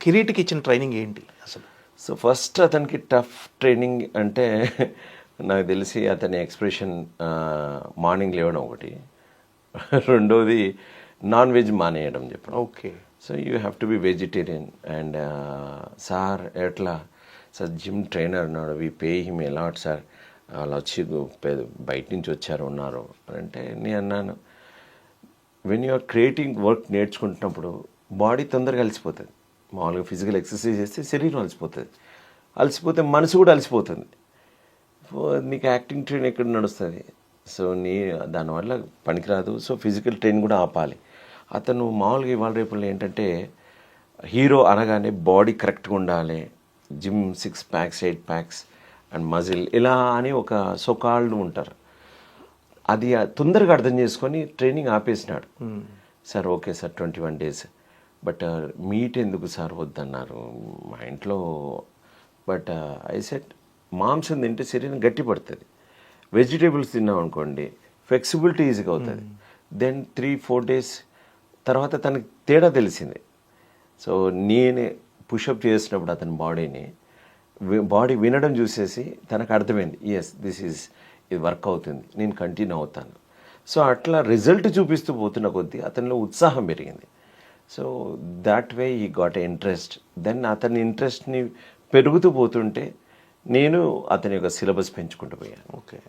కిరీట్కి ఇచ్చిన ట్రైనింగ్ ఏంటి అసలు? సో ఫస్ట్ అతనికి టఫ్ ట్రైనింగ్ అంటే నాకు తెలిసి అతని ఎక్స్ప్రెషన్ మార్నింగ్ లేవడం ఒకటి, రెండోది నాన్ వెజ్ మానేయడం చెప్పడం. Okay. So you have to be vegetarian. And sir ఎట్లా సార్ జిమ్ ట్రైనర్ ఉన్నాడు, we pay him a lot sir, వాళ్ళు వచ్చి బయట నుంచి వచ్చారు ఉన్నారు అని అంటే నేను అన్నాను, వెన్ యూఆర్ క్రియేటింగ్ వర్క్ నేర్చుకుంటున్నప్పుడు బాడీ తొందరగా అలసిపోతుంది. మామూలుగా ఫిజికల్ ఎక్సర్సైజ్ చేస్తే శరీరం అలసిపోతుంది, అలసిపోతే మనసు కూడా అలసిపోతుంది. నీకు యాక్టింగ్ ట్రైన్ ఎక్కడ నడుస్తుంది? సో దానివల్ల పనికిరాదు. సో ఫిజికల్ ట్రైన్ కూడా ఆపాలి. అతను మామూలుగా ఇవాళ రేపుల్లో ఏంటంటే హీరో అనగానే బాడీ కరెక్ట్గా ఉండాలి, gym 6 packs 8 packs and muscle ఇలా అని ఒక సోకాళ్ళు ఉంటారు. అది తొందరగా అర్థం చేసుకొని ట్రైనింగ్ ఆపేసినాడు. Sir okay sir 21 days, but meat ఎందుకు సార్ వద్దన్నారు మా ఇంట్లో. బట్ ఐ సెట్ మాంసం తింటే శరీరం గట్టి పడుతుంది, వెజిటేబుల్స్ తిన్నాం అనుకోండి ఫ్లెక్సిబిలిటీ ఈజీగా అవుతుంది. దెన్ 3-4 days తర్వాత తనకి తేడా తెలిసింది. సో నేనే పుషప్ చేసినప్పుడు అతని బాడీ వినడం చూసేసి తనకు అర్థమైంది, ఎస్ ఇది వర్క్ అవుతుంది, నేను కంటిన్యూ అవుతాను. సో అట్లా రిజల్ట్ చూపిస్తూ పోతున్న కొద్దీ అతనిలో ఉత్సాహం పెరిగింది. సో దాట్ వే ఈ గాట్ ఎ ఇంట్రెస్ట్. దెన్ అతని ఇంట్రెస్ట్ని పెరుగుతూ పోతుంటే నేను అతని యొక్క సిలబస్ పెంచుకుంటూ పోయాను. ఓకే.